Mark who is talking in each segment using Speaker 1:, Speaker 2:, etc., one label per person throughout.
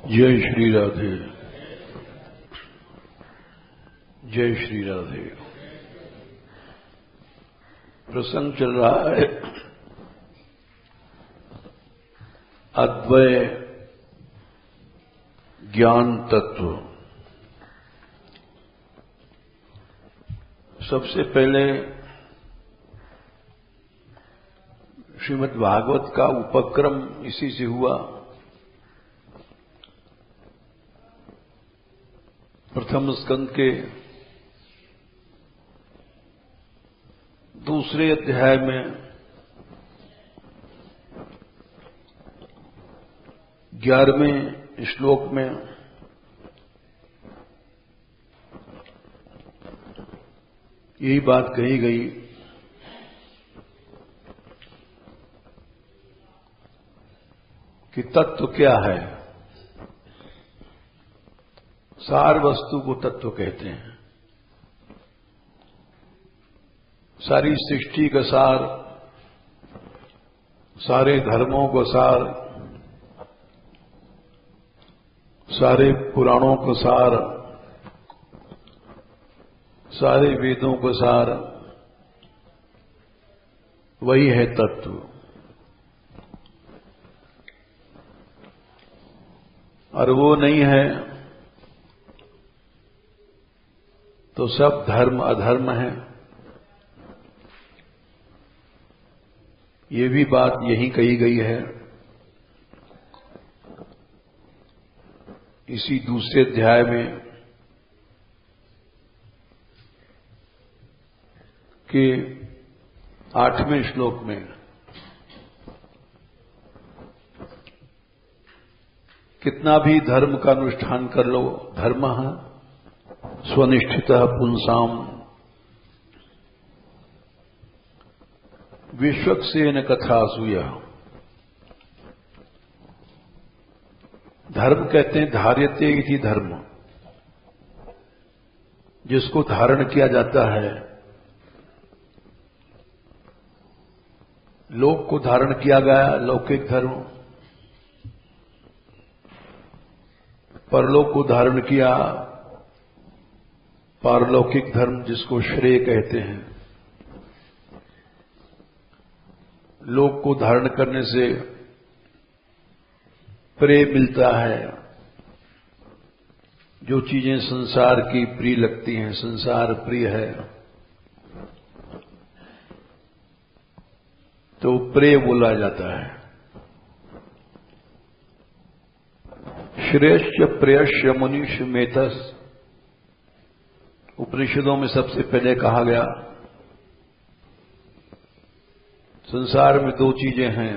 Speaker 1: जय श्री राधे। जय श्री राधे। प्रसंग चल रहा है अद्वय ज्ञान तत्व। सबसे पहले श्रीमद् भागवत का उपक्रम इसी से हुआ। प्रथम स्कंद के दूसरे अध्याय में 11वें श्लोक में यही बात कही गई कि तत्व क्या है। सार वस्तु को तत्व कहते हैं। सारी सृष्टि का सार, सारे धर्मों का सार, सारे पुराणों का सार, सारे वेदों का सार वही है तत्व। और वो नहीं है तो सब धर्म अधर्म है। ये भी बात यही कही गई है इसी दूसरे अध्याय में कि 8वें श्लोक में कितना भी धर्म का अनुष्ठान कर लो, धर्मः स्वनिष्ठितः पुंसाम विश्वक्सेन कथासूय। धर्म कहते हैं धार्यते इति धर्म, जिसको धारण किया जाता है। लोक को धारण किया गया लौकिक धर्म, परलोक को धारण किया पारलौकिक धर्म, जिसको श्रेय कहते हैं। लोक को धारण करने से प्रेय मिलता है। जो चीजें संसार की प्रिय लगती हैं, संसार प्रिय है तो प्रेय बोला जाता है। श्रेयश्च प्रेयश्च मुनिष मेतस, उपनिषदों में सबसे पहले कहा गया संसार में दो चीजें हैं,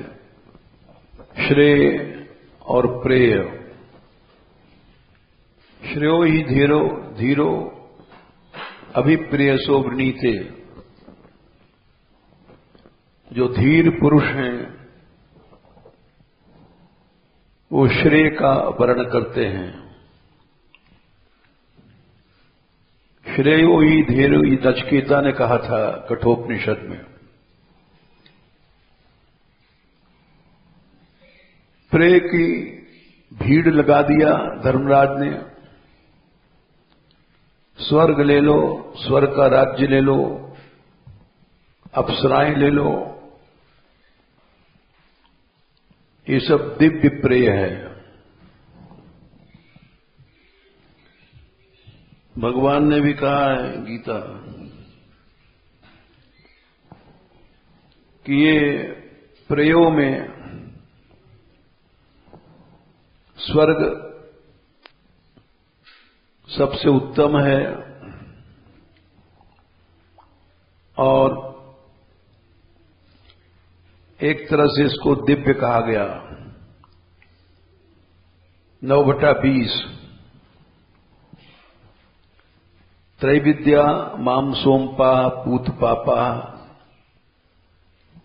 Speaker 1: श्रेय और प्रेय। श्रेयो ही धीरो धीरो अभिप्रेयसो वृणीते। जो धीर पुरुष हैं वो श्रेय का वर्ण करते हैं। श्रेयो ही धीरो ही नचिकेता ने कहा था कठोपनिषद में। प्रेय की भीड़ लगा दिया धर्मराज ने। स्वर्ग ले लो, स्वर्ग का राज्य ले लो, अप्सराएं ले लो, ये सब दिव्य प्रेय है। भगवान ने भी कहा है गीता कि ये प्रेयों में स्वर्ग सबसे उत्तम है और एक तरह से इसको दिव्य कहा गया। 9/20 त्रैविद्या माम सोमपा पूत पापा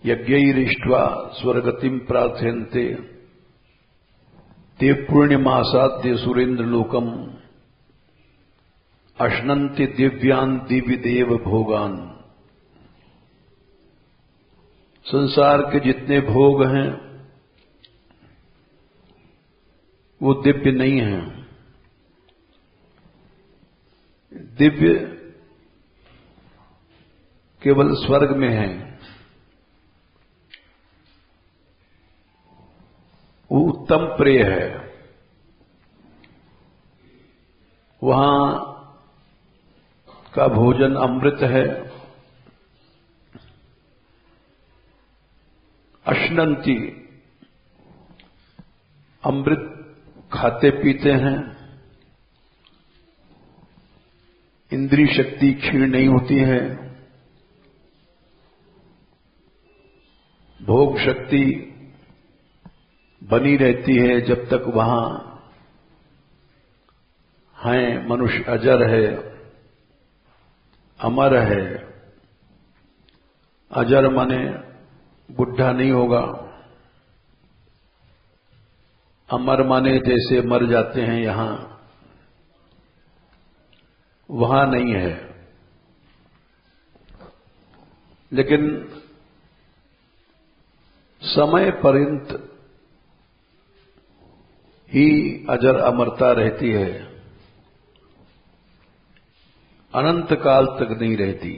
Speaker 1: यज्ञैरिष्ट्वा स्वर्गतिम प्रार्थयन्ते ते पुण्यमासाद्य सुरेंद्र लोकम अश्नन्ति दिव्यान दिव्य देव भोगान। संसार के जितने भोग हैं वो दिव्य नहीं है। दिव्य केवल स्वर्ग में है। वो उत्तम प्रिय है। वहां का भोजन अमृत है। अश्नंती, अमृत खाते पीते हैं। इंद्रिय शक्ति क्षीण नहीं होती है। भोग शक्ति बनी रहती है जब तक वहां हैं। मनुष्य अजर है, अमर है। अजर माने बुढ़ा नहीं होगा। अमर माने जैसे मर जाते हैं यहां, वहां नहीं है। लेकिन समय पर्यंत ही अजर अमरता रहती है, अनंत काल तक नहीं रहती।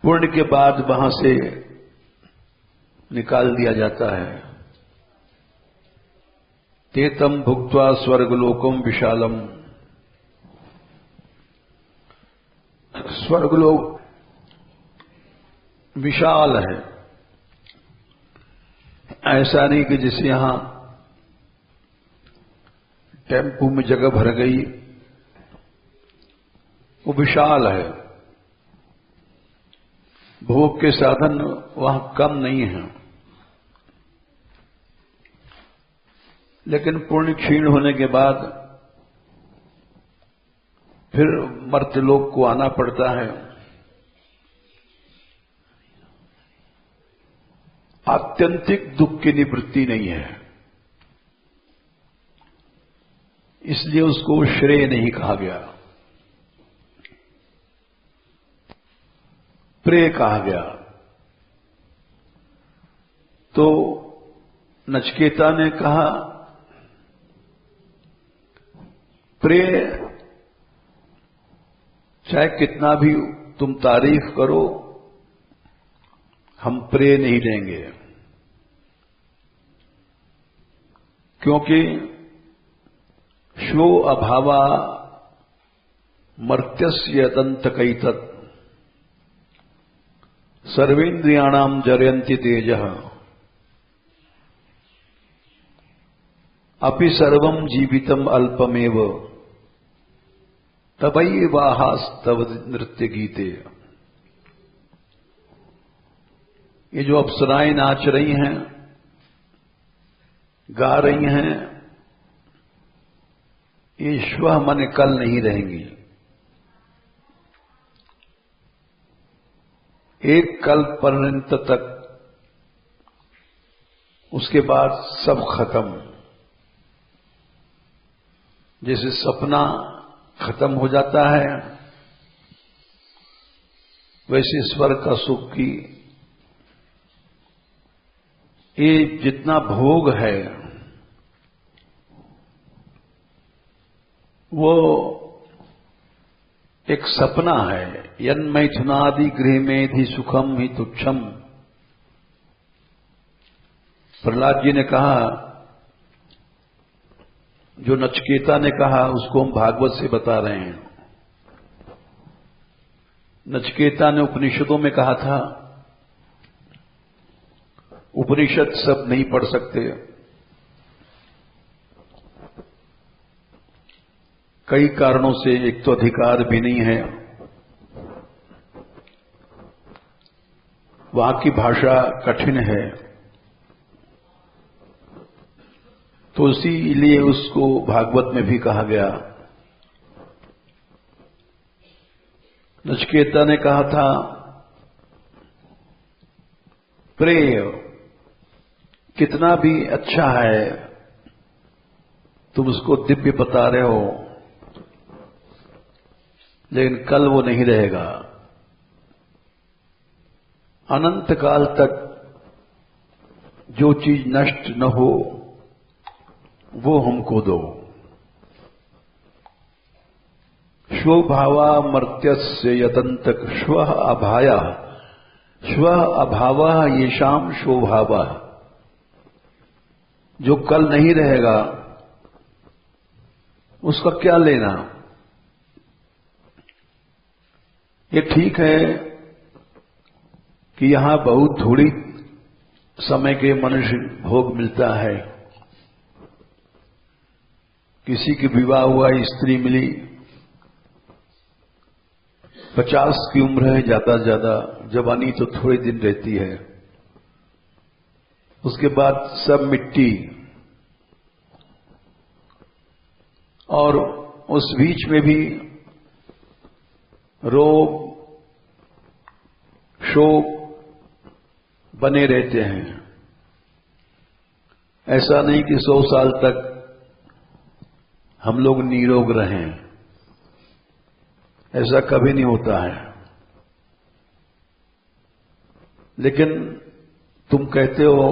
Speaker 1: पुण्य के बाद वहां से निकाल दिया जाता है। तेतम भुक्त्वा स्वर्गलोकम विशालम। स्वर्गलोक विशाल है। ऐसा नहीं कि जिसे यहां टेम्पू में जगह भर गई। वो विशाल है। भोग के साधन वहां कम नहीं है। लेकिन पुण्य क्षीण होने के बाद फिर मर्त्यलोक को आना पड़ता है। आत्यंतिक दुख की निवृत्ति नहीं है, इसलिए उसको श्रेय नहीं कहा गया, प्रेय कहा गया। तो नचिकेता ने कहा, प्रेय चाहे कितना भी तुम तारीफ करो, हम प्रेय नहीं लेंगे। क्योंकि शो अभावा मर्त्यस्य दंतकैतत् सर्वेन्द्रियाणाम जरयन्ति तेजः अपि सर्वं जीवितम अल्पमेव तवैवाहास्तव नृत्य गीते। ये जो अप्सराएं नाच रही हैं, गा रही हैं, ये श्वः मन कल नहीं रहेंगी। एक कल पर्यंत तक, उसके बाद सब खत्म। जैसे सपना खत्म हो जाता है, वैसे स्वर्ग का सुख की ये जितना भोग है वो एक सपना है। यन्मैथुनादि गृह में थी सुखम ही तुच्छम। प्रहलाद जी ने कहा, जो नचिकेता ने कहा उसको हम भागवत से बता रहे हैं। नचिकेता ने उपनिषदों में कहा था, उपनिषद सब नहीं पढ़ सकते, कई कारणों से। एक तो अधिकार भी नहीं है, वहां की भाषा कठिन है, तो इसीलिए उसको भागवत में भी कहा गया। नचिकेता ने कहा था, प्रेय कितना भी अच्छा है, तुम उसको दिव्य बता रहे हो, लेकिन कल वो नहीं रहेगा। अनंत काल तक जो चीज नष्ट न हो वो हमको दो। स्वभावा मर्त्यस्य यतंतक स्व अभाया स्व अभाव येषाम स्वभावा। जो कल नहीं रहेगा उसका क्या लेना। ये ठीक है कि यहां बहुत थोड़ी समय के मनुष्य भोग मिलता है। किसी की विवाह हुआ, स्त्री मिली, 50 की उम्र है, ज्यादा से ज्यादा जवानी तो थोड़े दिन रहती है, उसके बाद सब मिट्टी। और उस बीच में भी रोग शोक बने रहते हैं। ऐसा नहीं कि 100 साल तक हम लोग निरोग रहें, ऐसा कभी नहीं होता है। लेकिन तुम कहते हो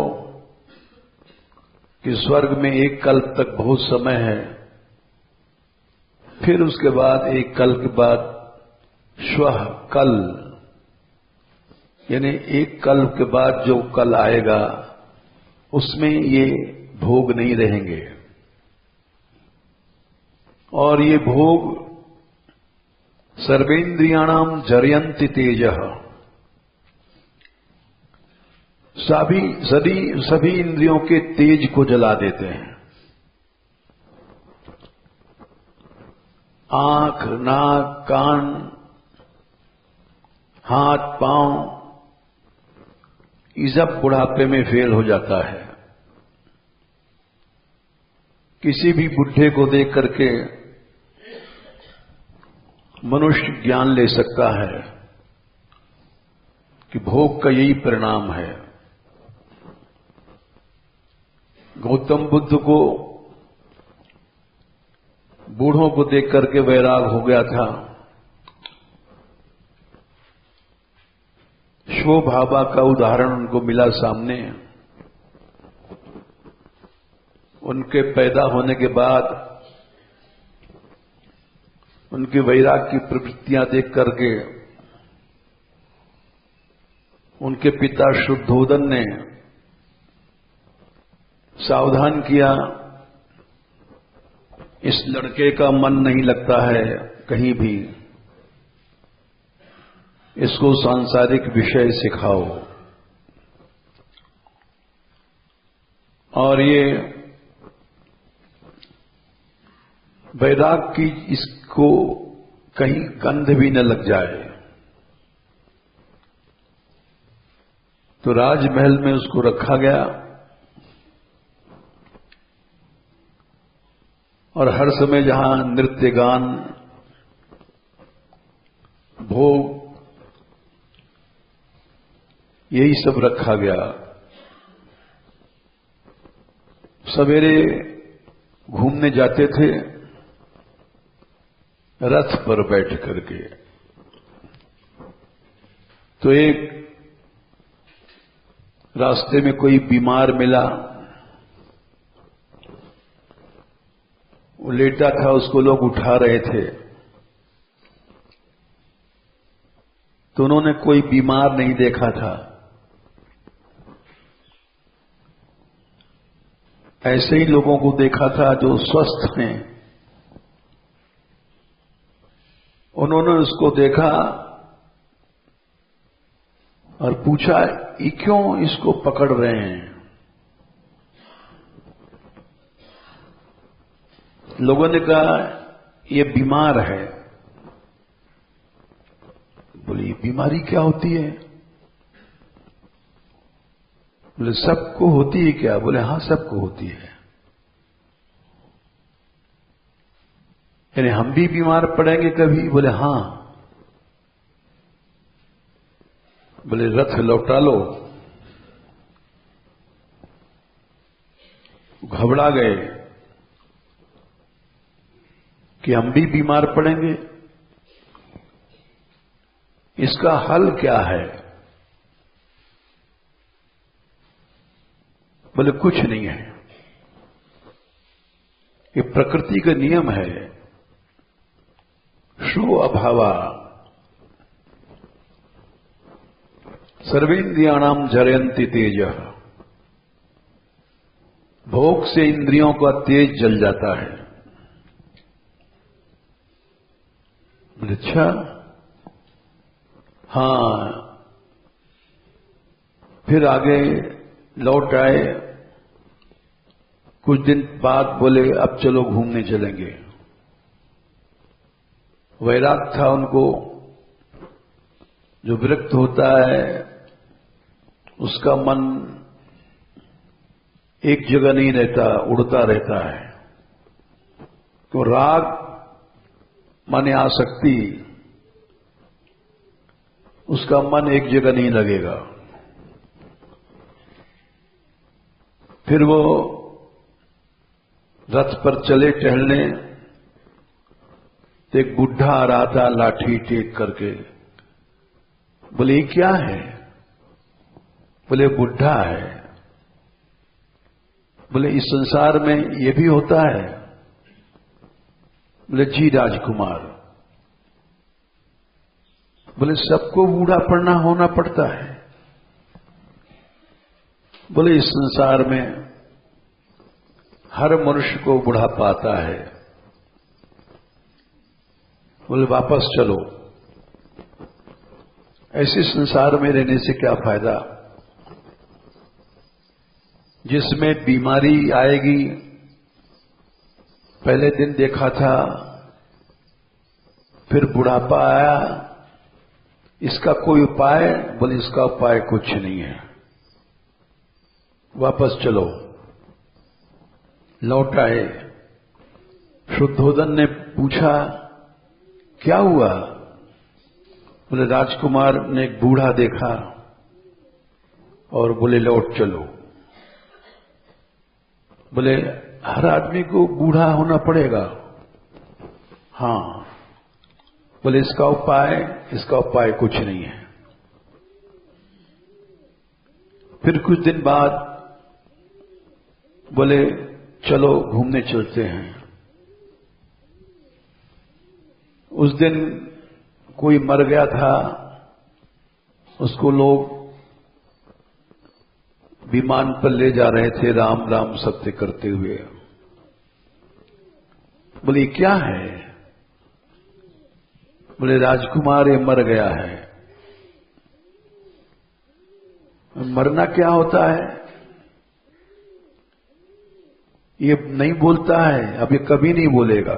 Speaker 1: कि स्वर्ग में एक कल्प तक बहुत समय है, फिर उसके बाद एक कल के बाद श्वः कल, यानी एक कल के बाद जो कल आएगा उसमें ये भोग नहीं रहेंगे। और ये भोग सर्वेन्द्रियाणाम जरयन्ति तेजः, सभी इंद्रियों के तेज को जला देते हैं। आंख, नाक, कान, हाथ, पांव, ये सब बुढ़ापे में फेल हो जाता है। किसी भी बुढ़े को देख करके मनुष्य ज्ञान ले सकता है कि भोग का यही परिणाम है। गौतम बुद्ध को बूढ़ों को देख करके वैराग हो गया था। स्वभावा का उदाहरण उनको मिला सामने। उनके पैदा होने के बाद उनके वैराग की प्रवृत्तियां देख करके उनके पिता शुद्धोदन ने सावधान किया, इस लड़के का मन नहीं लगता है कहीं भी, इसको सांसारिक विषय सिखाओ। और ये वैराग की इसको कहीं गंध भी न लग जाए। तो राजमहल में उसको रखा गया और हर समय जहां नृत्य गान भोग यही सब रखा गया। सवेरे घूमने जाते थे रथ पर बैठ करके, तो एक रास्ते में कोई बीमार मिला, वो लेटा था, उसको लोग उठा रहे थे, तो उन्होंने कोई बीमार नहीं देखा था। ऐसे ही लोगों को देखा था जो स्वस्थ हैं। उन्होंने उसको देखा और पूछा, ये क्यों इसको पकड़ रहे हैं? लोगों ने कहा ये बीमार है। बोले ये बीमारी क्या होती है? बोले सबको होती है क्या? बोले हाँ सबको होती है। यानी हम भी बीमार पड़ेंगे कभी? बोले हाँ। बोले रथ लौटा लो। घबरा गए कि हम भी बीमार पड़ेंगे, इसका हल क्या है? बोले कुछ नहीं है, ये प्रकृति का नियम है। शो अभावा सर्वेन्द्रियाणाम जरयन्ति तेजः। भोग से इंद्रियों का तेज जल जाता है। अच्छा, हाँ। फिर आगे लौट आए। कुछ दिन बाद बोले अब चलो घूमने चलेंगे। वैराग था उनको। जो विरक्त होता है उसका मन एक जगह नहीं रहता, उड़ता रहता है। तो राग माने आसक्ति, उसका मन एक जगह नहीं लगेगा। फिर वो रथ पर चले टहलने, तो एक बुढ़ा आ रहा था लाठी टेक करके। बोले ये क्या है? बोले बुढ़ा है। बोले इस संसार में ये भी होता है? बोले जी राजकुमार। बोले सबको बूढ़ा पड़ना होना पड़ता है? बोले इस संसार में हर मनुष्य को बुढ़ापा आता है। बोले वापस चलो, ऐसे संसार में रहने से क्या फायदा जिसमें बीमारी आएगी। पहले दिन देखा था, फिर बुढ़ापा आया, इसका कोई उपाय? बोले इसका उपाय कुछ नहीं है, वापस चलो। लौट आए। शुद्धोदन ने पूछा क्या हुआ? बोले राजकुमार ने एक बूढ़ा देखा और बोले लौट चलो। बोले हर आदमी को बूढ़ा होना पड़ेगा? हां। बोले इसका उपाय? इसका उपाय कुछ नहीं है। फिर कुछ दिन बाद बोले चलो घूमने चलते हैं। उस दिन कोई मर गया था, उसको लोग विमान पर ले जा रहे थे राम राम सत्य करते हुए। बोले क्या है? बोले राजकुमार ये मर गया है। मरना क्या होता है? ये नहीं बोलता है, अब ये कभी नहीं बोलेगा।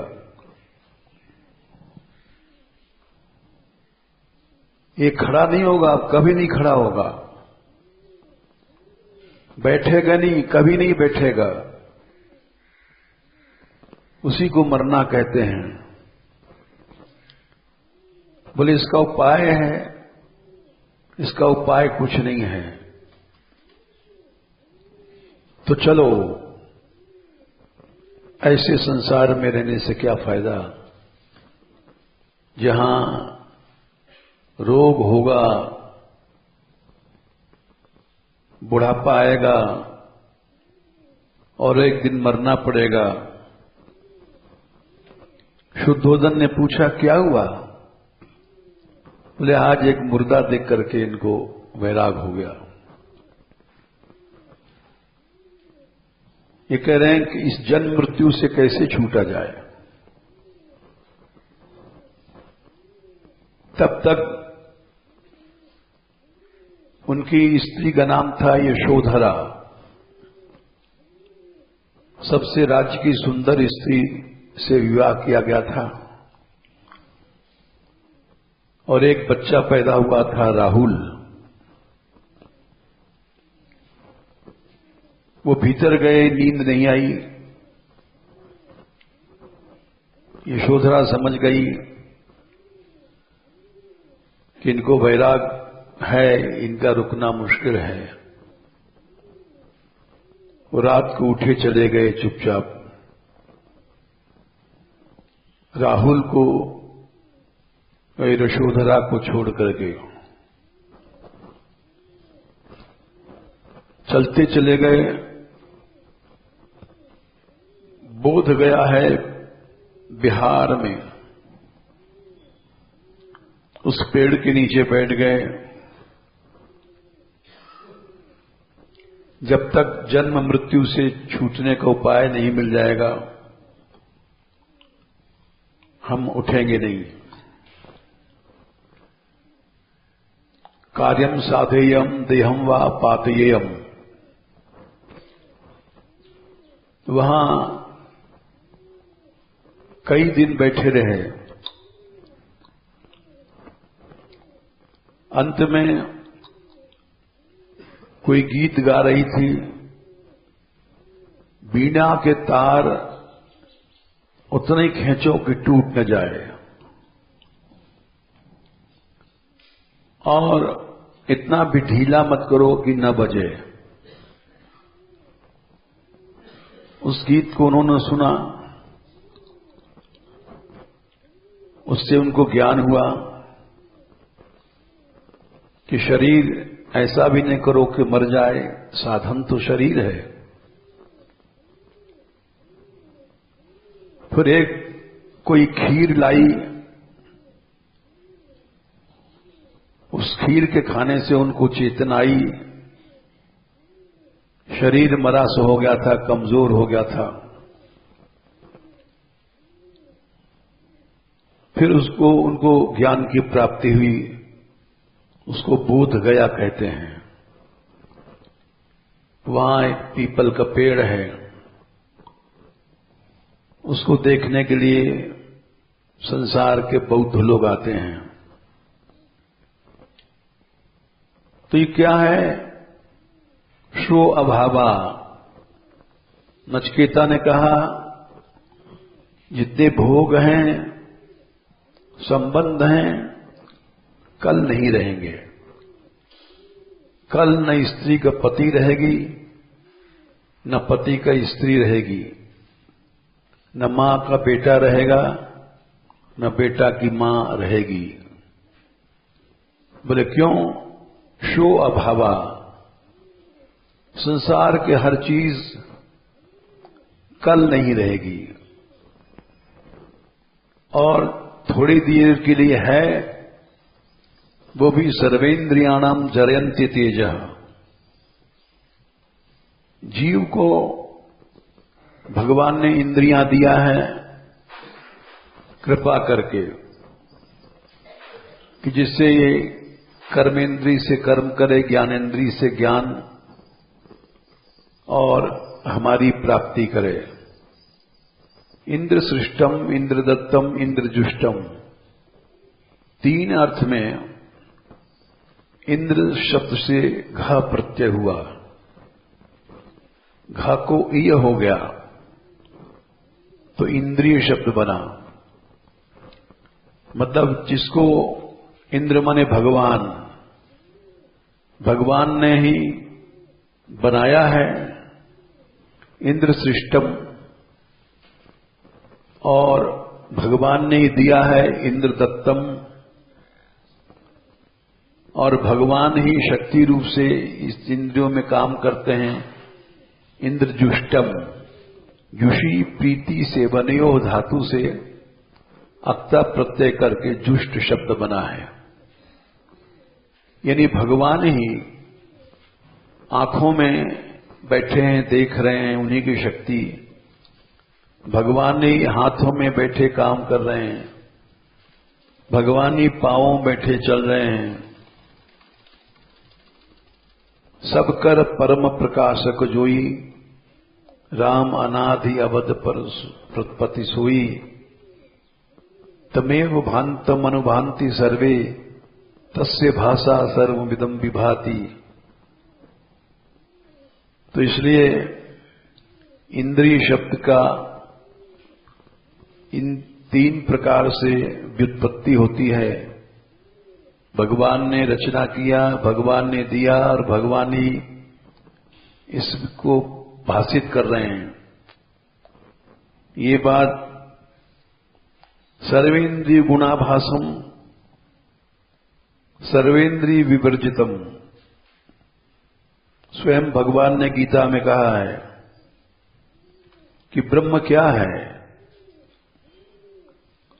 Speaker 1: ये खड़ा नहीं होगा, अब कभी नहीं खड़ा होगा। बैठेगा नहीं, कभी नहीं बैठेगा। उसी को मरना कहते हैं। बोले इसका उपाय है? इसका उपाय कुछ नहीं है। तो चलो, ऐसे संसार में रहने से क्या फायदा जहां रोग होगा, बुढ़ापा आएगा और एक दिन मरना पड़ेगा। शुद्धोदन ने पूछा क्या हुआ? बोले आज एक मुर्दा देख करके इनको वैराग हो गया। ये कह रहे हैं कि इस जन्म मृत्यु से कैसे छूटा जाए। तब तक उनकी स्त्री का नाम था यशोधरा। सबसे राज्य की सुंदर स्त्री से विवाह किया गया था और एक बच्चा पैदा हुआ था राहुल। वो भीतर गए, नींद नहीं आई। यशोधरा समझ गई कि इनको वैराग है, इनका रुकना मुश्किल है। वो रात को उठे चले गए चुपचाप। राहुल को यशोधरा को छोड़ करके चलते चले गए। बोध गया है बिहार में, उस पेड़ के नीचे बैठ गए। जब तक जन्म मृत्यु से छूटने का उपाय नहीं मिल जाएगा, हम उठेंगे नहीं। कार्यम साधेयम देहम वा पातयेयम। वहां कई दिन बैठे रहे। अंत में कोई गीत गा रही थी, बीना के तार उतने ही खींचो कि टूट न जाए, और इतना भी ढीला मत करो कि न बजे। उस गीत को उन्होंने सुना, उससे उनको ज्ञान हुआ कि शरीर ऐसा भी नहीं करो कि मर जाए, साधन तो शरीर है। फिर एक कोई खीर लाई, उस खीर के खाने से उनको चेतना आई। शरीर मरा सा हो गया था, कमजोर हो गया था। फिर उनको ज्ञान की प्राप्ति हुई, उसको बोध गया कहते हैं। वहां एक पीपल का पेड़ है, उसको देखने के लिए संसार के बौद्ध लोग आते हैं। तो ये क्या है? शो अभावा। नचिकेता ने कहा, जितने भोग हैं, संबंध हैं, कल नहीं रहेंगे। कल न स्त्री का पति रहेगी, न पति का स्त्री रहेगी, न मां का बेटा रहेगा, न बेटा की मां रहेगी। बोले क्यों? शो अभावा। संसार के हर चीज कल नहीं रहेगी, और थोड़ी देर के लिए है, वो भी सर्वेन्द्रियाणाम जरयन्ति तेजः। जीव को भगवान ने इंद्रियां दिया है कृपा करके, कि जिससे ये कर्मेंद्री से कर्म करे, ज्ञानेन्द्री से ज्ञान और हमारी प्राप्ति करे। इंद्र सृष्टम, इंद्र दत्तम, इंद्र जुष्टम। तीन अर्थ में इंद्र शब्द से घ प्रत्यय हुआ, घ को इ हो गया तो इंद्रिय शब्द बना। मतलब जिसको इंद्र माने भगवान, भगवान ने ही बनाया है। इंद्र सृष्टम, और भगवान ने ही दिया है। इंद्र दत्तम, और भगवान ही शक्ति रूप से इस इंद्रियों में काम करते हैं। इंद्र जुष्टम, जुषी प्रीति से बनेयो धातु से अक्ता प्रत्यय करके जुष्ट शब्द बना है। यानी भगवान ही आंखों में बैठे हैं, देख रहे हैं, उन्हीं की शक्ति। भगवान ही हाथों में बैठे काम कर रहे हैं, भगवान ही पांवों बैठे चल रहे हैं। सब कर परम प्रकाशक जोई, राम अनादि अवध पर प्रतपति सोई। तमेव भान्तम अनुभान्ति सर्वे, तस्य भाषा सर्वमिदं विभाति। तो इसलिए इंद्रिय शब्द का इन तीन प्रकार से व्युत्पत्ति होती है। भगवान ने रचना किया, भगवान ने दिया, और भगवान ही इसको भाषित कर रहे हैं। ये बात सर्वेन्द्रिय गुणाभासम सर्वेन्द्रिय विवर्जितम, स्वयं भगवान ने गीता में कहा है कि ब्रह्म क्या है?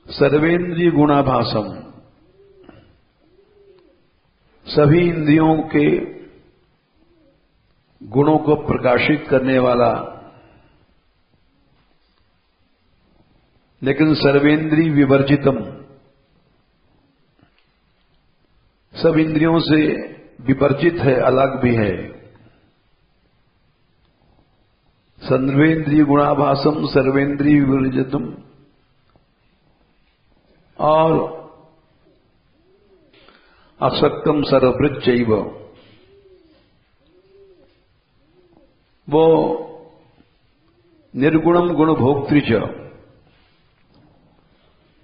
Speaker 1: सर्वेंद्रिय गुणाभासम, सभी इंद्रियों के गुणों को प्रकाशित करने वाला, लेकिन सर्वेंद्रिय विवर्जितम, सब इंद्रियों से विवर्जित है, अलग भी है। सर्वेंद्रिय गुणाभासम सर्वेंद्रिय विवर्जितम, और असक्तम सर्वभृच्चैव, वो निर्गुणम गुणभोक्तृच,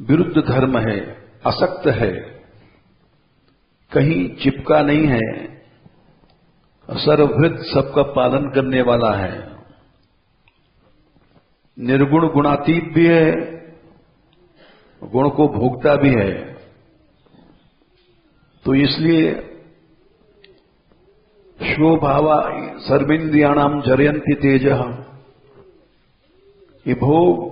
Speaker 1: विरुद्ध धर्म है, असक्त है, कहीं चिपका नहीं है, सर्वभृत, सबका पालन करने वाला है, निर्गुण गुणातीत भी है, गुण को भोगता भी है। तो इसलिए स्वभावा सर्वेन्द्रियाणाम जरयन्ति तेजः, ये भोग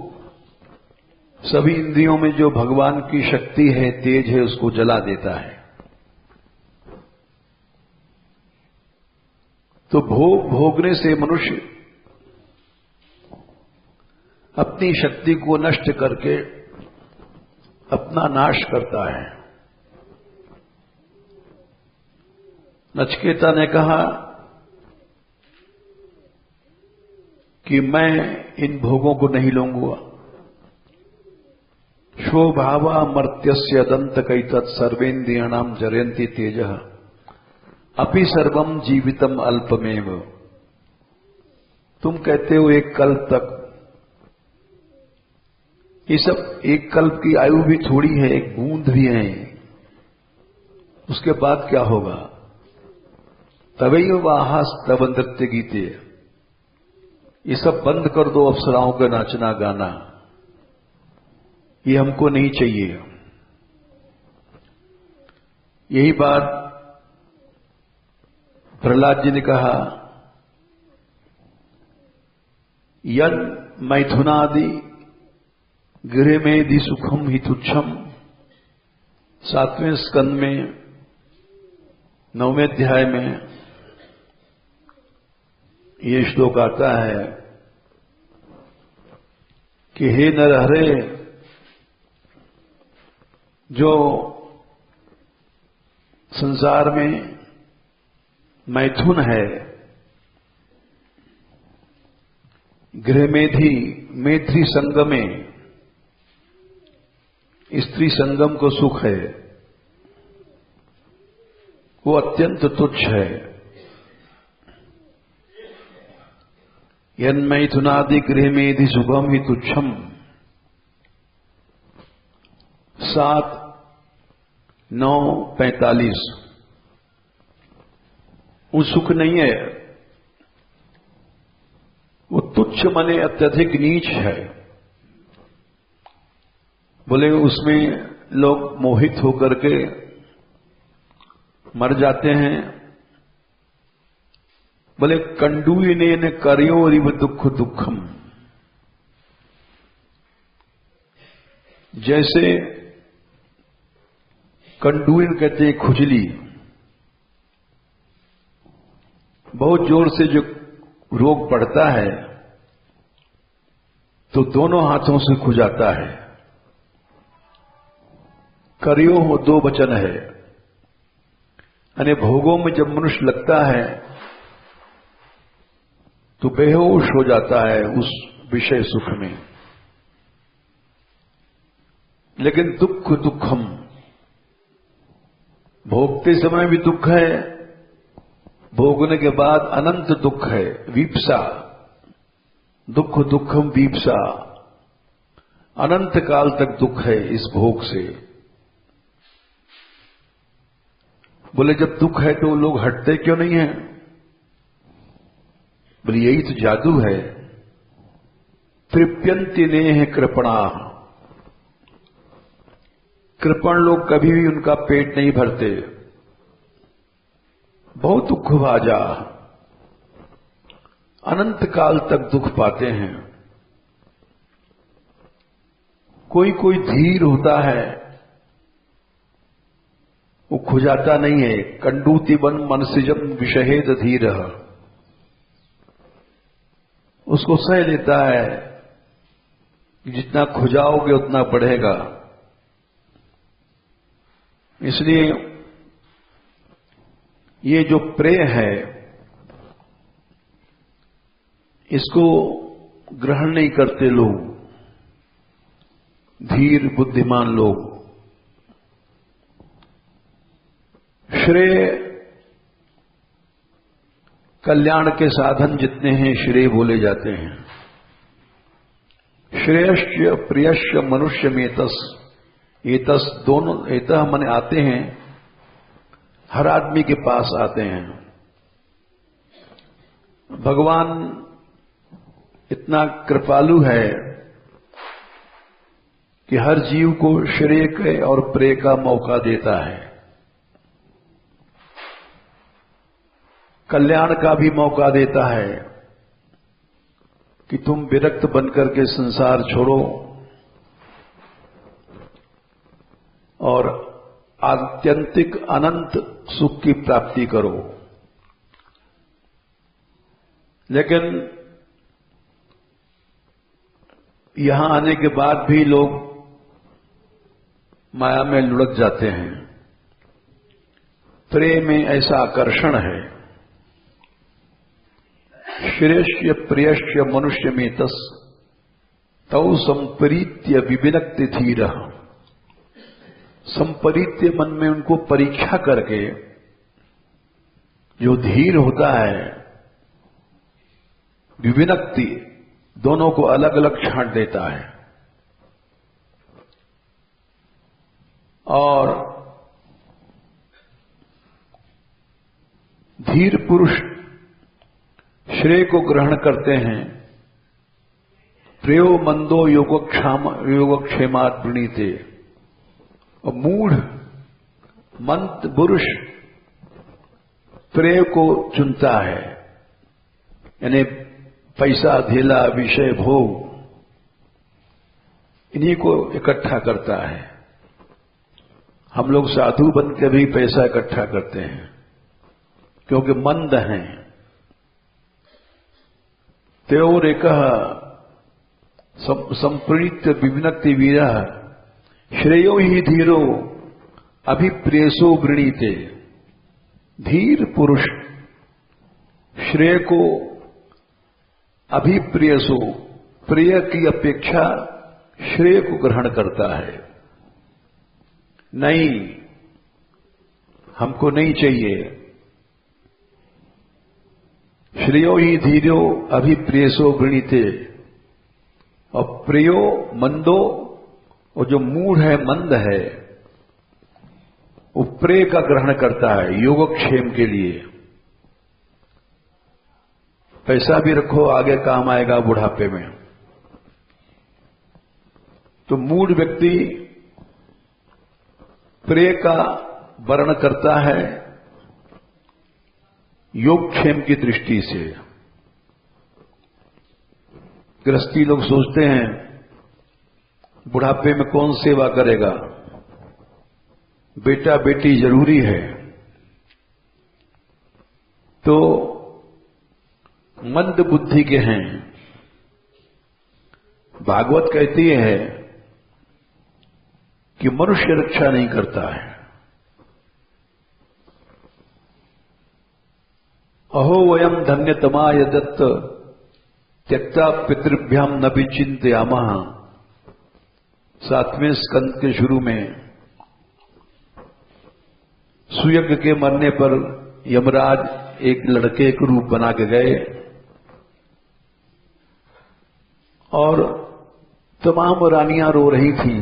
Speaker 1: सभी इंद्रियों में जो भगवान की शक्ति है, तेज है, उसको जला देता है। तो भोग भोगने से मनुष्य अपनी शक्ति को नष्ट करके अपना नाश करता है। नचिकेता ने कहा कि मैं इन भोगों को नहीं लूंगा। स्वभावा मर्त्यस्य दंत कैतत् सर्वेन्द्रियाणाम जरयन्ति तेजः अपि सर्वम जीवितम अल्पमेव। तुम कहते हो एक कल्प तक, ये सब एक कल्प की आयु भी थोड़ी है, एक बूंद भी है, उसके बाद क्या होगा? तवैव वाहास तव नृत्य गीते, ये सब बंद कर दो, अप्सराओं का नाचना गाना, ये हमको नहीं चाहिए। यही बात प्रहलाद जी ने कहा, यन मैथुनादि गृह में दि सुखम ही तुच्छम, 7वें स्कंद में 9वें अध्याय में ये श्लोक आता है कि हे नरहरे, जो संसार में मैथुन है, गृह मेधी, मेत्री संगमे, स्त्री संगम को सुख है, वो अत्यंत तुच्छ है। यन मैथुनादि गृह मेधि शुभम ही तुच्छम, 7:9:45, वो सुख नहीं है, वो तुच्छ माने अत्यधिक नीच है। बोले उसमें लोग मोहित होकर के मर जाते हैं। बोले कंडूइने ने करियो रिव दुख दुखम, जैसे कंडूइन कहते हैं खुजली, बहुत जोर से जो रोग बढ़ता है तो दोनों हाथों से खुजाता है। करियो हो 2 वचन है, यानी भोगों में जब मनुष्य लगता है तो बेहोश हो जाता है उस विषय सुख में। लेकिन दुख दुखम, भोगते समय भी दुख है, भोगने के बाद अनंत दुख है। वीप्सा, दुख दुखम वीप्सा, अनंत काल तक दुख है इस भोग से। बोले जब दुख है तो लोग हटते क्यों नहीं है? बोले यही तो जादू है। तृप्यंति नेह कृपणा, कृपण लोग कभी भी उनका पेट नहीं भरते, बहुत दुख भाजा, अनंत काल तक दुख पाते हैं। कोई कोई धीर होता है, वो खुजाता नहीं है। कंडूति वन मनसिजम विषहेद धीर, उसको सह लेता है कि जितना खुजाओगे उतना बढ़ेगा। इसलिए ये जो प्रेय है, इसको ग्रहण नहीं करते लोग, धीर बुद्धिमान लोग। श्रेय कल्याण के साधन जितने हैं श्रेय बोले जाते हैं। श्रेयश्च प्रियश्च मनुष्य मेतस, एतस दोनों एतः मन आते हैं, हर आदमी के पास आते हैं। भगवान इतना कृपालु है कि हर जीव को श्रेय के और प्रेय का मौका देता है, कल्याण का भी मौका देता है कि तुम विरक्त बनकर के संसार छोड़ो और आत्यंतिक अनंत सुख की प्राप्ति करो। लेकिन यहां आने के बाद भी लोग माया में लुढ़क जाते हैं। प्रेम में ऐसा आकर्षण है। श्रेयश्च प्रियश्च मनुष्य में तस तौ संपरीत्य विविनक्ति धीर। संपरीत्य मन में उनको परीक्षा करके जो धीर होता है, विविनक्ति दोनों को अलग अलग छांट देता है। और धीर पुरुष श्रेय को ग्रहण करते हैं। प्रेयो मंदो योगक्षेमात् वृणीते। और मूढ़ मंद पुरुष प्रेय को चुनता है, यानी पैसा धेला विषय भोग इन्हीं को इकट्ठा करता है। हम लोग साधु बन के भी पैसा इकट्ठा करते हैं क्योंकि मंद हैं। त्योरेक संप्रीत्य विविनक्ति वीर श्रेयो ही धीरो अभिप्रेसो वृणीते। धीर पुरुष श्रेय को अभिप्रेसो, प्रिय की अपेक्षा श्रेय को ग्रहण करता है। नहीं, हमको नहीं चाहिए। श्रेयो ही धीरो अभिप्रेसो वृणीते। और प्रियो मंदो, और जो मूढ़ है, मंद है, वो प्रेय का ग्रहण करता है योगक्षेम के लिए। पैसा भी रखो, आगे काम आएगा बुढ़ापे में। तो मूढ़ व्यक्ति प्रेय का वर्ण करता है योगक्षेम की दृष्टि से। गृहस्थी लोग सोचते हैं बुढ़ापे में कौन सेवा करेगा, बेटा बेटी जरूरी है। तो मंद बुद्धि के हैं। भागवत कहती है कि मनुष्य रक्षा नहीं करता है। अहो वयम धन्यतमा यदत्त त्यक्ता पितृभ्याम न विचिंतयामः। 7वें स्कंद के शुरू में सुयज्ञ के मरने पर यमराज एक लड़के के रूप बना के गए और तमाम रानियां रो रही थीं।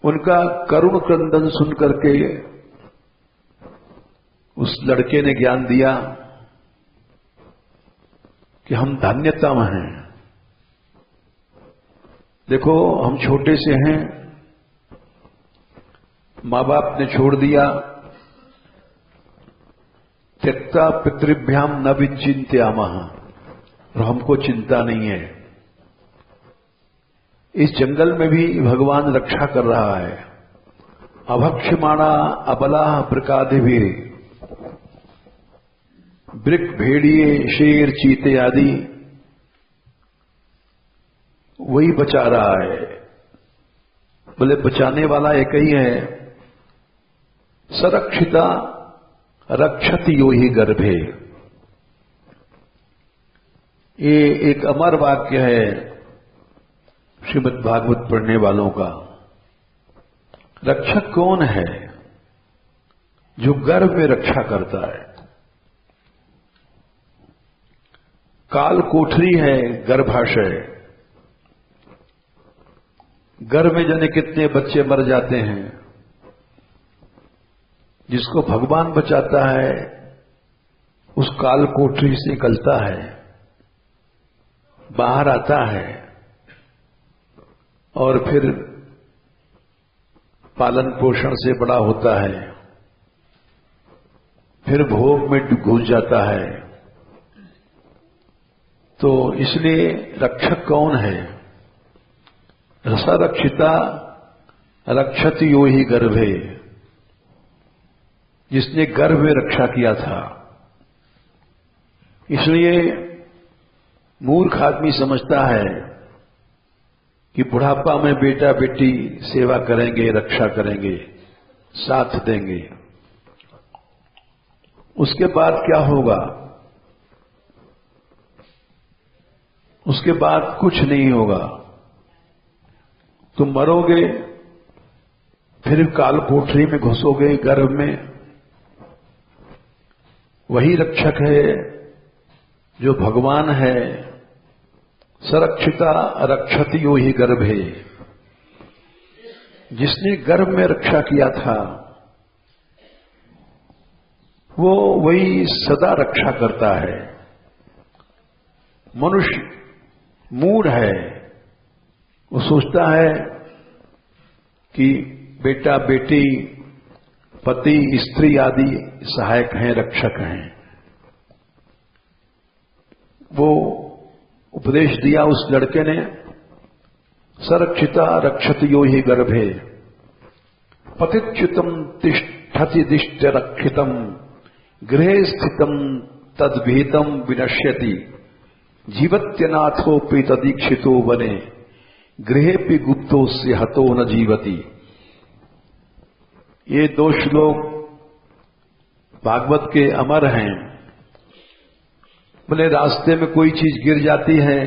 Speaker 1: उनका करुण क्रंदन सुनकर के उस लड़के ने ज्ञान दिया कि हम धन्यतम हैं। देखो, हम छोटे से हैं, मां बाप ने छोड़ दिया। त्यक्ता पितृभ्याम न विचिंत्यामः। और हमको चिंता नहीं है। इस जंगल में भी भगवान रक्षा कर रहा है। अभक्ष्यमाणा अबला प्रकादिभिः, वृक, भेड़िए, शेर, चीते आदि वही बचा रहा है। बोले बचाने वाला एक ही है। सरक्षिता रक्षति यो ही गर्भे। ये एक अमर वाक्य है श्रीमद् भागवत पढ़ने वालों का। रक्षक कौन है? जो गर्भ में रक्षा करता है। काल कोठरी है गर्भाशय। गर्भ में जाने कितने बच्चे मर जाते हैं। जिसको भगवान बचाता है उस काल कोठरी से निकलता है, बाहर आता है और फिर पालन पोषण से बड़ा होता है, फिर भोग में घुस जाता है। तो इसलिए रक्षक कौन है? रक्षिता रक्षति यो ही गर्भे। जिसने गर्भ में रक्षा किया था। इसलिए मूर्ख आदमी समझता है कि बुढ़ापा में बेटा बेटी सेवा करेंगे, रक्षा करेंगे, साथ देंगे, उसके बाद क्या होगा? उसके बाद कुछ नहीं होगा। तुम मरोगे, फिर काल कोठरी में घुसोगे गर्भ में। वही रक्षक है जो भगवान है। सरक्षिता रक्षति यो ही गर्भे। जिसने गर्भ में रक्षा किया था वो वही सदा रक्षा करता है। मनुष्य मूढ़ है। वो सोचता है कि बेटा बेटी पति स्त्री आदि सहायक हैं, रक्षक हैं। वो उपदेश दिया उस लड़के ने, सरक्षिता रक्षति यो ही गर्भे पतिच्युतम तिष्ठति दिष्ट रक्षितम गृहे स्थितम तद्भीतम विनश्यति जीवत्यनाथोपि तदीक्षितो बने गृहेपि गुप्तो से हतो न जीवति। ये दो श्लोक भागवत के अमर हैं। बोले रास्ते में कोई चीज गिर जाती है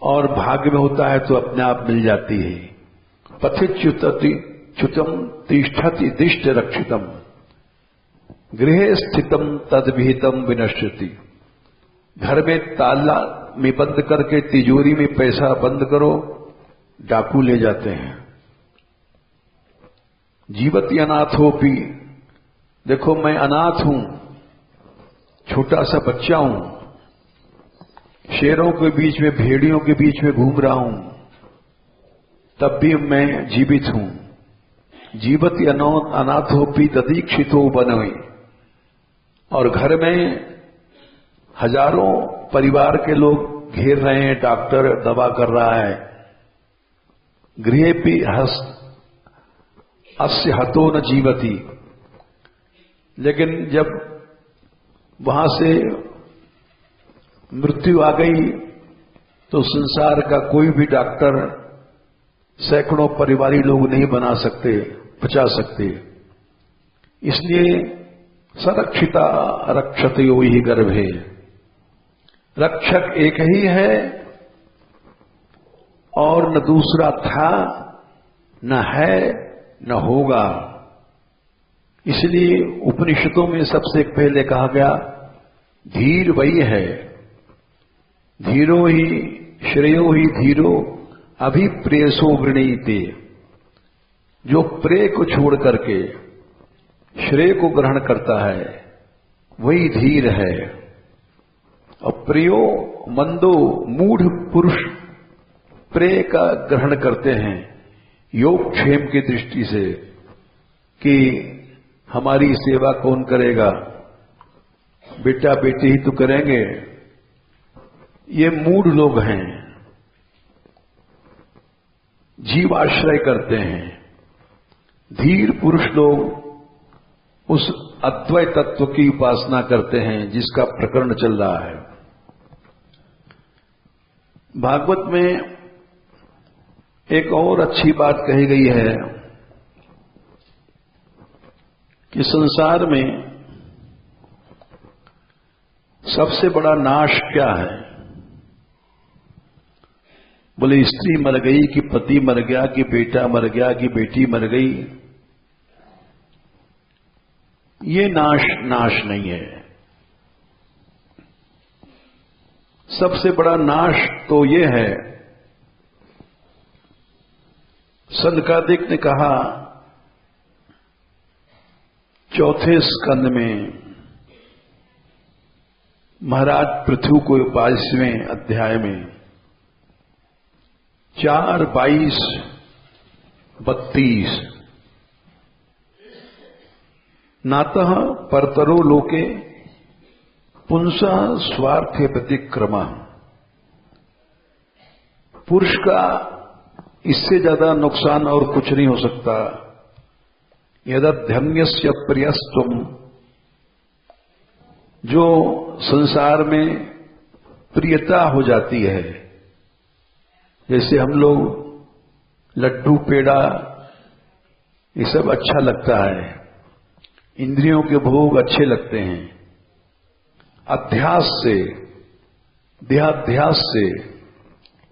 Speaker 1: और भाग्य में होता है तो अपने आप मिल जाती है। पथिच्युतम तिष्ठति दिष्ट रक्षितम गृहे स्थितम तद्भीतम विनश्यति। घर में ताला में बंद करके तिजोरी में पैसा बंद करो, डाकू ले जाते हैं। जीवति अनाथोपि, देखो मैं अनाथ हूं, छोटा सा बच्चा हूं, शेरों के बीच में भेड़ियों के बीच में घूम रहा हूं, तब भी मैं जीवित हूं। जीवति अनाथोपि तदीक्षितो बनोई। और घर में हजारों परिवार के लोग घेर रहे हैं, डॉक्टर दवा कर रहा है। गृहे भी अस्य हतो न जीवति। लेकिन जब वहां से मृत्यु आ गई तो संसार का कोई भी डॉक्टर सैकड़ों परिवारी लोग नहीं बचा सकते। इसलिए सरक्षिता रक्षति यो ही गर्भे। रक्षक एक ही है और न दूसरा था, न है, न होगा। इसलिए उपनिषदों में सबसे पहले कहा गया धीर वही है। धीरो ही श्रेयो ही धीरो अभिप्रेयसो वृणीते। जो प्रेय को छोड़ करके श्रेय को ग्रहण करता है वही धीर है। और प्रियो मंदो मूढ़ पुरुष प्रेय का ग्रहण करते हैं योगक्षेम की दृष्टि से कि हमारी सेवा कौन करेगा, बेटा बेटी ही तो करेंगे, ये मूढ़ लोग हैं, जीवाश्रय करते हैं। धीर पुरुष लोग उस अद्वैत तत्व की उपासना करते हैं जिसका प्रकरण चल रहा है। भागवत में एक और अच्छी बात कही गई है कि संसार में सबसे बड़ा नाश क्या है? बोले स्त्री मर गई कि पति मर गया कि बेटा मर गया कि बेटी मर गई, ये नाश नहीं है। सबसे बड़ा नाश तो ये है, सनकादिक ने कहा चौथे स्कंद में, महाराज पृथु को 22वें अध्याय में 4:22-32 नातः परतरो लोके पुंसा स्वार्थे प्रतिक्रमा। पुरुष का इससे ज्यादा नुकसान और कुछ नहीं हो सकता। यदध्यन्यस्य प्रियस्त्वम, जो संसार में प्रियता हो जाती है, जैसे हम लोग लड्डू पेड़ा ये सब अच्छा लगता है, इंद्रियों के भोग अच्छे लगते हैं, अध्यास से, देहाध्यास से,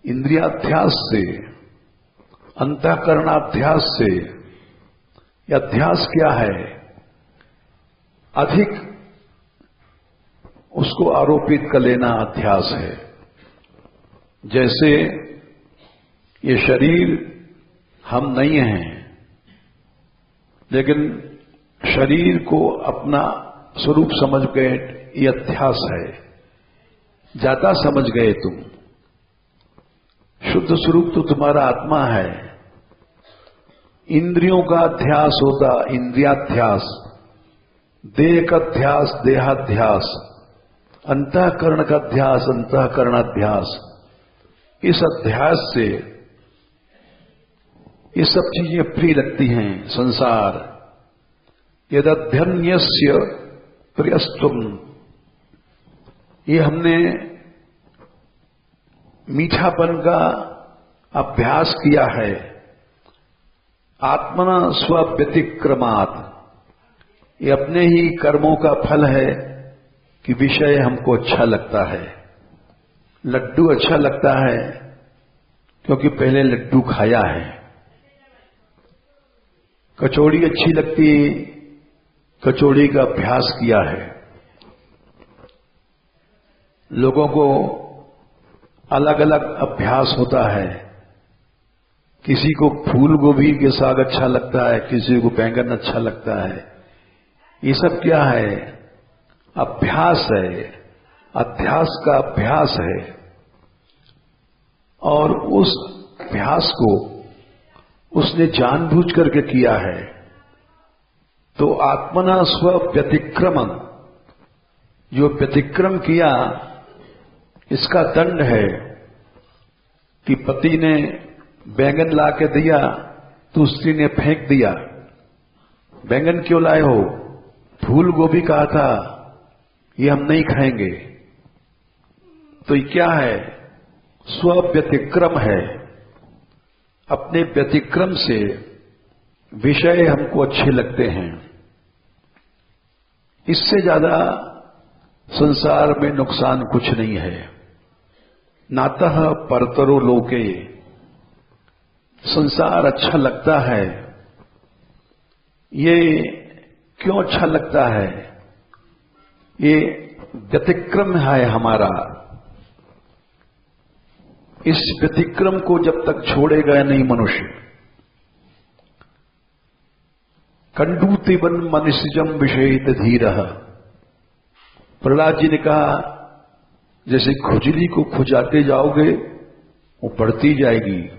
Speaker 1: इंद्रियाध्यास से, अंतःकरणाध्यास से। यह अध्यास क्या है? अधिक उसको आरोपित कर लेना अध्यास है। जैसे ये शरीर हम नहीं हैं, लेकिन शरीर को अपना स्वरूप समझ गए, ये अध्यास है। ज्यादा समझ गए तुम। शुद्ध स्वरूप तो तुम्हारा आत्मा है। इंद्रियों का अध्यास होता इंद्रियाध्यास, देह का अध्यास देहाध्यास, अंतःकरण का अध्यास अंतःकरणाध्यास। इस अध्यास से ये सब चीजें प्रिय लगती हैं। संसार यदध्यन्यस्य प्रियस्त्वम, ये हमने मीठापन का अभ्यास किया है। आत्मना स्वव्यतिक्रमात्, ये अपने ही कर्मों का फल है कि विषय हमको अच्छा लगता है। लड्डू अच्छा लगता है क्योंकि पहले लड्डू खाया है। कचौड़ी अच्छी लगती, कचौड़ी का अभ्यास किया है। लोगों को अलग अलग अभ्यास होता है। किसी को फूल गोभी के साग अच्छा लगता है, किसी को बैंगन अच्छा लगता है। ये सब क्या है? अभ्यास है, अध्यास का अभ्यास है। और उस अभ्यास को उसने जानबूझ करके किया है। तो आत्मना स्व व्यतिक्रमण, जो व्यतिक्रम किया, इसका दंड है कि पति ने बैंगन ला के दिया तो स्त्री ने फेंक दिया। बैंगन क्यों लाए हो? फूल गोभी कहा था, ये हम नहीं खाएंगे। तो ये क्या है? स्व व्यतिक्रम है। अपने व्यतिक्रम से विषय हमको अच्छे लगते हैं। इससे ज्यादा संसार में नुकसान कुछ नहीं है। नातः परतरो लोके, संसार अच्छा लगता है। ये क्यों अच्छा लगता है? ये व्यतिक्रम है हमारा। इस व्यतिक्रम को जब तक छोड़ेगा नहीं मनुष्य, कंडूतिबन मनुष्यजम विषयित धीरः। प्रहलाद जी ने कहा, जैसे खुजली को खुजाते जाओगे वो बढ़ती जाएगी,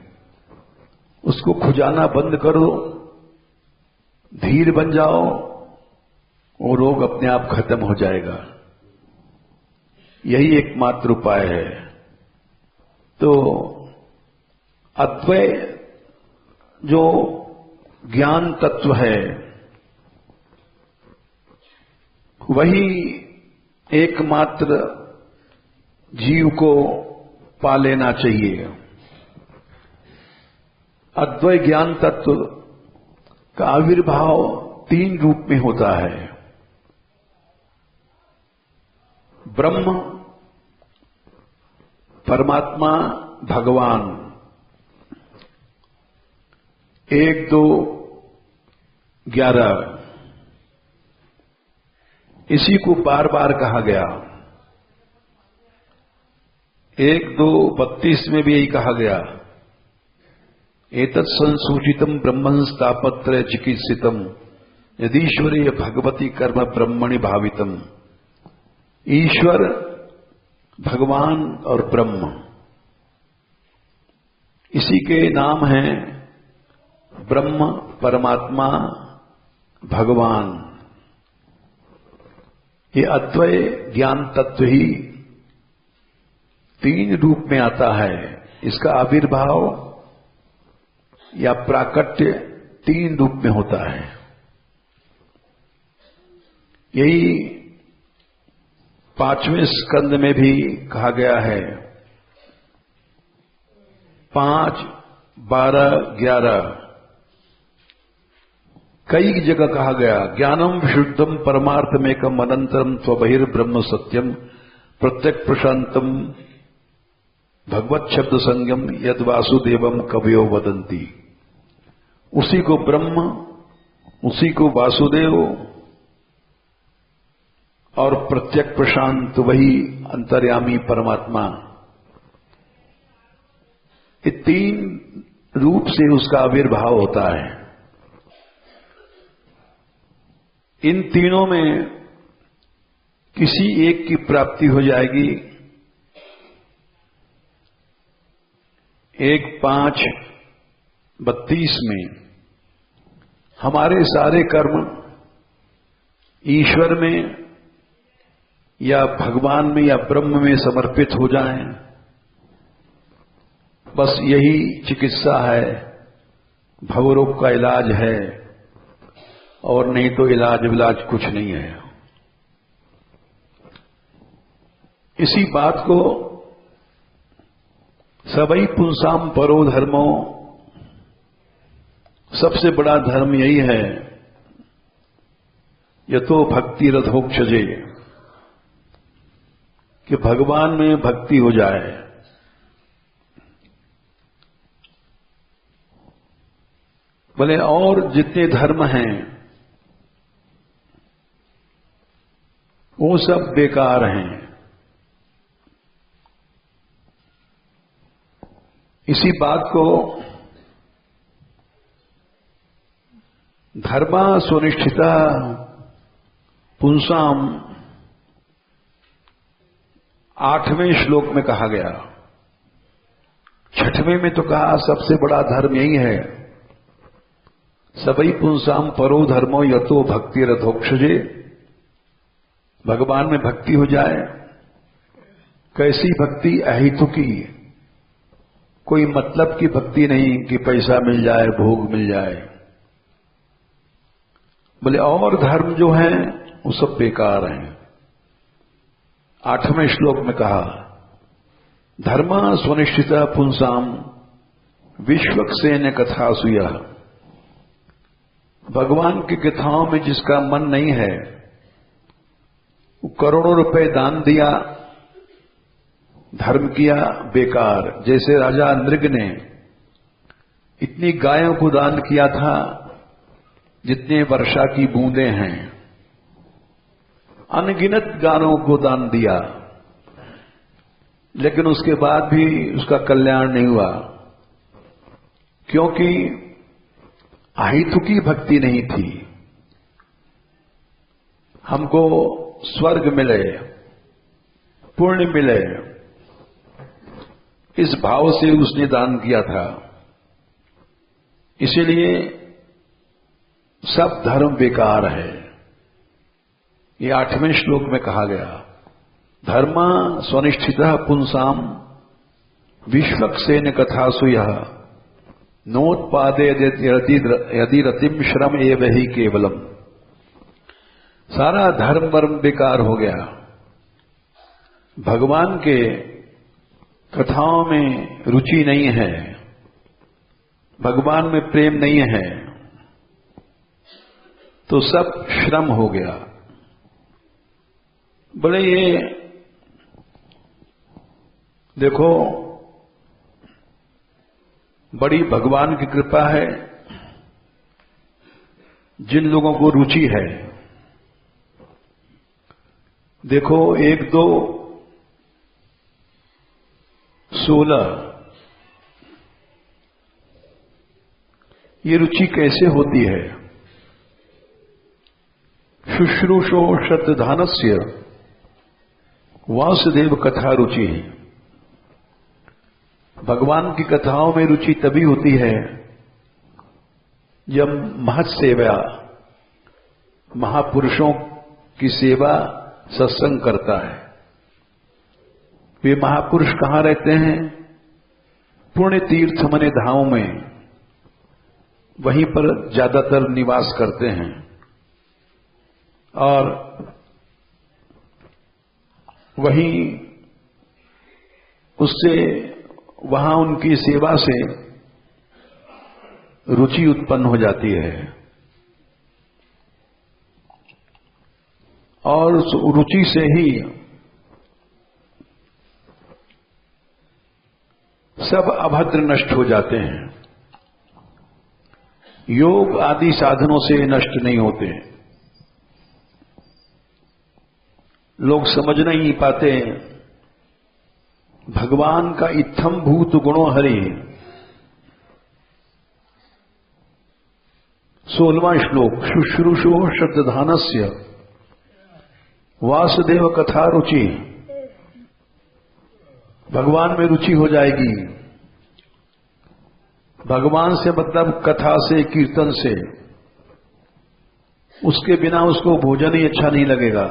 Speaker 1: उसको खुजाना बंद करो, धीर बन जाओ, वो रोग अपने आप खत्म हो जाएगा। यही एकमात्र उपाय है। तो अद्वय जो ज्ञान तत्व है वही एकमात्र जीव को पा लेना चाहिए। अद्वय ज्ञान तत्व का आविर्भाव 3 रूप में होता है। ब्रह्म, परमात्मा, भगवान, 1, 2, 11 इसी को बार बार कहा गया। 1, 2, 32 में भी यही कहा गया। एतत् संसूचितम ब्रह्मन् स्थापत्रय चिकित्सितम यदीश्वरीय भगवती कर्म ब्रह्मणि भावितम। ईश्वर, भगवान और ब्रह्म इसी के नाम हैं ब्रह्म, परमात्मा, भगवान। ये अद्वय ज्ञान तत्व ही 3 रूप में आता है। इसका आविर्भाव या प्राकट्य 3 रूप में होता है। यही 5वें स्कंद में भी कहा गया है। 5, 12, 11 कई जगह कहा गया। ज्ञानम विशुद्धम परमार्थमेकम अनंतरम स्वबहिर्ब्रह्म सत्यम प्रत्यक प्रशांतम भगवत शब्द संगम यद वासुदेवम कवयो वदंती। उसी को ब्रह्म, उसी को वासुदेव और प्रत्यक प्रशांत वही अंतर्यामी परमात्मा, ये 3 रूप से उसका आविर्भाव होता है। इन तीनों में किसी एक की प्राप्ति हो जाएगी। 1, 5, 32 में हमारे सारे कर्म ईश्वर में या भगवान में या ब्रह्म में समर्पित हो जाएं, बस यही चिकित्सा है, भवरोग का इलाज है, और नहीं तो इलाज विलाज कुछ नहीं है। इसी बात को सबई पुंसाम परो धर्मो, सबसे बड़ा धर्म यही है, यतो भक्ति रथोक्षजे, कि भगवान में भक्ति हो जाए। बोले और जितने धर्म हैं वो सब बेकार हैं। इसी बात को धर्मा सुनिष्ठिता पुंसाम 8वें श्लोक में कहा गया। 6वें में तो कहा सबसे बड़ा धर्म यही है, सबई पुंसाम परो धर्मो यतो भक्ति रथोक्षजे, भगवान में भक्ति हो जाए। कैसी भक्ति? अहितुकी, कोई मतलब की भक्ति नहीं कि पैसा मिल जाए, भोग मिल जाए। बोले और धर्म जो हैं वो सब बेकार हैं। 8वें श्लोक में कहा धर्मा सुनिश्चिता पुंसाम विश्वक्सेन कथासुया, भगवान की कथाओं में जिसका मन नहीं है, वो करोड़ों रुपए दान दिया, धर्म किया, बेकार। जैसे राजा नृग ने इतनी गायों को दान किया था जितने वर्षा की बूंदें हैं, अनगिनत गायों को दान दिया, लेकिन उसके बाद भी उसका कल्याण नहीं हुआ, क्योंकि अहितुकी भक्ति नहीं थी। हमको स्वर्ग मिले, पुण्य मिले, इस भाव से उसने दान किया था। इसीलिए सब धर्म बेकार है, ये 8वें श्लोक में कहा गया। धर्म स्वनिष्ठितः पुंसाम विश्वक्सेन कथासु यह नोत्पादे यदि रतिम श्रम एव ही केवलम। सारा धर्म वर्म बेकार हो गया। भगवान के कथाओं में रुचि नहीं है, भगवान में प्रेम नहीं है, तो सब श्रम हो गया। बड़े ये देखो, बड़ी भगवान की कृपा है। जिन लोगों को रुचि है, देखो 1, 2, 16 ये रुचि कैसे होती है? शुश्रूषो श्रद्धानस्य वासुदेव कथा रुचि। भगवान की कथाओं में रुचि तभी होती है जब महत सेवा, महापुरुषों की सेवा, सत्संग करता है। वे महापुरुष कहां रहते हैं? पुण्य तीर्थ मने धामों में, वहीं पर ज्यादातर निवास करते हैं। और वहीं उससे, वहां उनकी सेवा से रुचि उत्पन्न हो जाती है। और उस रुचि से ही सब अभद्र नष्ट हो जाते हैं। योग आदि साधनों से नष्ट नहीं होते। लोग समझ नहीं पाते। भगवान का इत्थम भूत गुणो हरि, 16वां श्लोक, शुश्रूषो श्रद्धानस्य वासुदेव कथा रुचि। भगवान में रुचि हो जाएगी। भगवान से मतलब कथा से, कीर्तन से। उसके बिना उसको भोजन ही अच्छा नहीं लगेगा।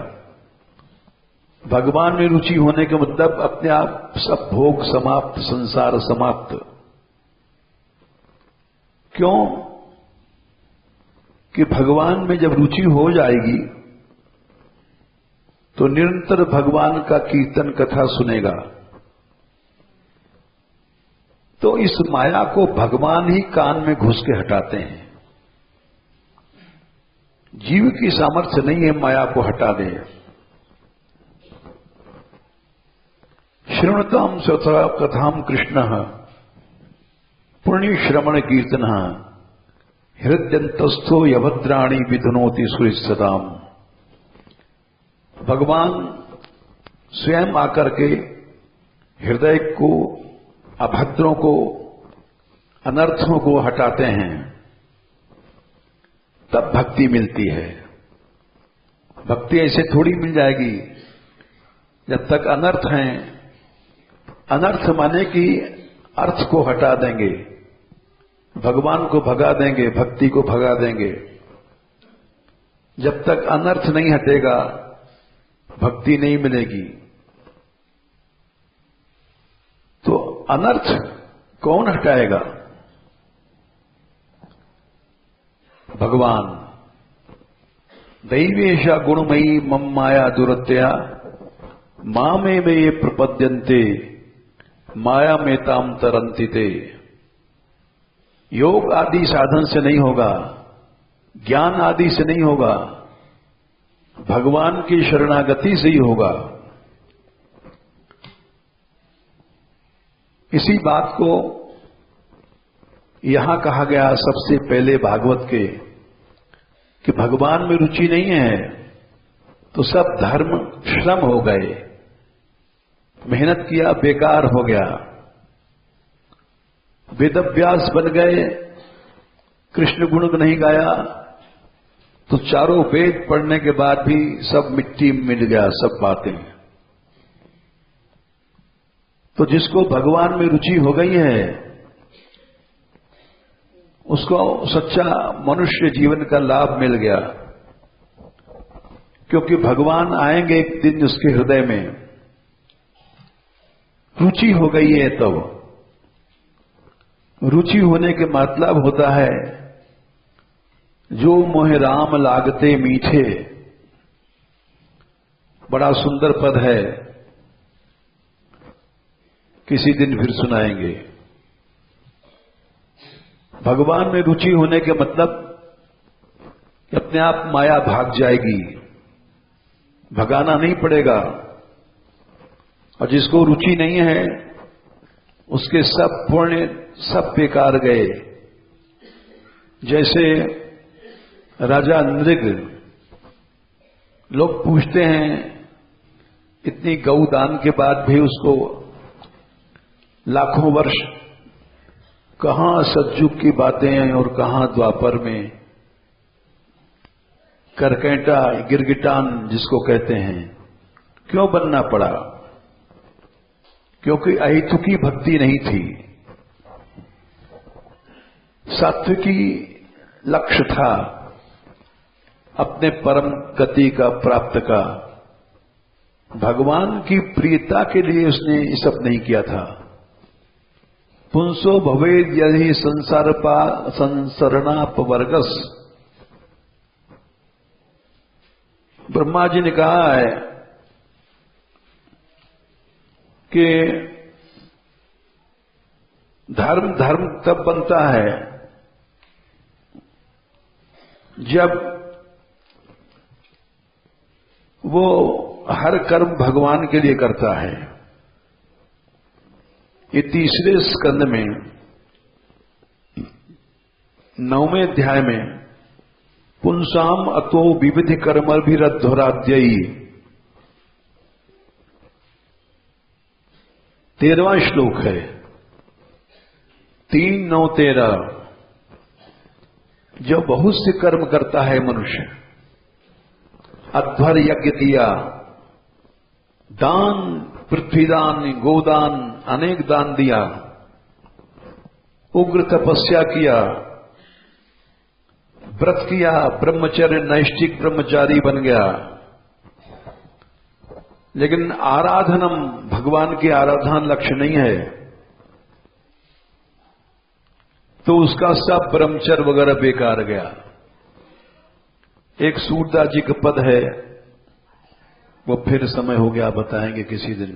Speaker 1: भगवान में रुचि होने के मतलब अपने आप सब भोग समाप्त, संसार समाप्त। क्यों? कि भगवान में जब रुचि हो जाएगी तो निरंतर भगवान का कीर्तन कथा सुनेगा। तो इस माया को भगवान ही कान में घुस के हटाते हैं। जीव की सामर्थ्य नहीं है माया को हटा दे। श्रृणताम स्वतः कथाम कृष्ण पुण्य श्रवण कीर्तन हृदयंतस्थो यभद्राणी विधुनोति सुरिसदाम। भगवान स्वयं आकर के हृदय को, अभद्रों को, अनर्थों को हटाते हैं, तब भक्ति मिलती है। भक्ति ऐसे थोड़ी मिल जाएगी जब तक अनर्थ हैं। अनर्थ माने कि अर्थ को हटा देंगे, भगवान को भगा देंगे, भक्ति को भगा देंगे। जब तक अनर्थ नहीं हटेगा भक्ति नहीं मिलेगी। तो अनर्थ कौन हटाएगा? भगवान। दैवेशा गुणमयी मम माया दुरत्या मामे में ये प्रपद्यन्ते माया में ताम तरंती ते। योग आदि साधन से नहीं होगा, ज्ञान आदि से नहीं होगा, भगवान की शरणागति से ही होगा। इसी बात को यहां कहा गया सबसे पहले भागवत के, कि भगवान में रुचि नहीं है तो सब धर्म श्रम हो गए, मेहनत किया बेकार हो गया। वेदव्यास बन गए, कृष्ण गुण नहीं गाया तो चारों वेद पढ़ने के बाद भी सब मिट्टी में मिल गया, सब बातें। तो जिसको भगवान में रुचि हो गई है उसको सच्चा मनुष्य जीवन का लाभ मिल गया। क्योंकि भगवान आएंगे एक दिन उसके हृदय में, रुचि हो गई है तब। रुचि होने के मतलब होता है जो मोह राम लागते मीठे, बड़ा सुंदर पद है, किसी दिन फिर सुनाएंगे। भगवान में रुचि होने के मतलब अपने आप माया भाग जाएगी, भगाना नहीं पड़ेगा। और जिसको रुचि नहीं है उसके सब पुण्य सब बेकार गए। जैसे राजा नृग, लोग पूछते हैं इतनी गौदान के बाद भी उसको लाखों वर्ष, कहां सतयुग की बातें हैं और कहां द्वापर में करकैंटा गिरगिटान जिसको कहते हैं, क्यों बनना पड़ा? क्योंकि अहितुकी भक्ति नहीं थी, सात्विकी लक्ष्य था अपने परम गति का प्राप्त का। भगवान की प्रियता के लिए उसने ये सब नहीं किया था। पुंसो भवेद यदि संसरणापवर्गस, ब्रह्मा जी ने कहा है कि धर्म धर्म तब बनता है जब वो हर कर्म भगवान के लिए करता है। ये तीसरे स्कंद में 9वें अध्याय में पुंसाम अतो विविधि कर्मभिरध्वराद्ययी 13वां श्लोक है, 3-9-13। जो बहुत से कर्म करता है मनुष्य, अध्वर यज्ञ किया, दान, पृथ्वीदान, गोदान, अनेक दान दिया, उग्र तपस्या किया, व्रत किया, ब्रह्मचर्य नैष्ठिक ब्रह्मचारी बन गया, लेकिन आराधनम, भगवान की आराधना लक्ष्य नहीं है, तो उसका सब ब्रह्मचर्य वगैरह बेकार गया। एक सूरदास जी का पद है, वो फिर समय हो गया, बताएंगे किसी दिन।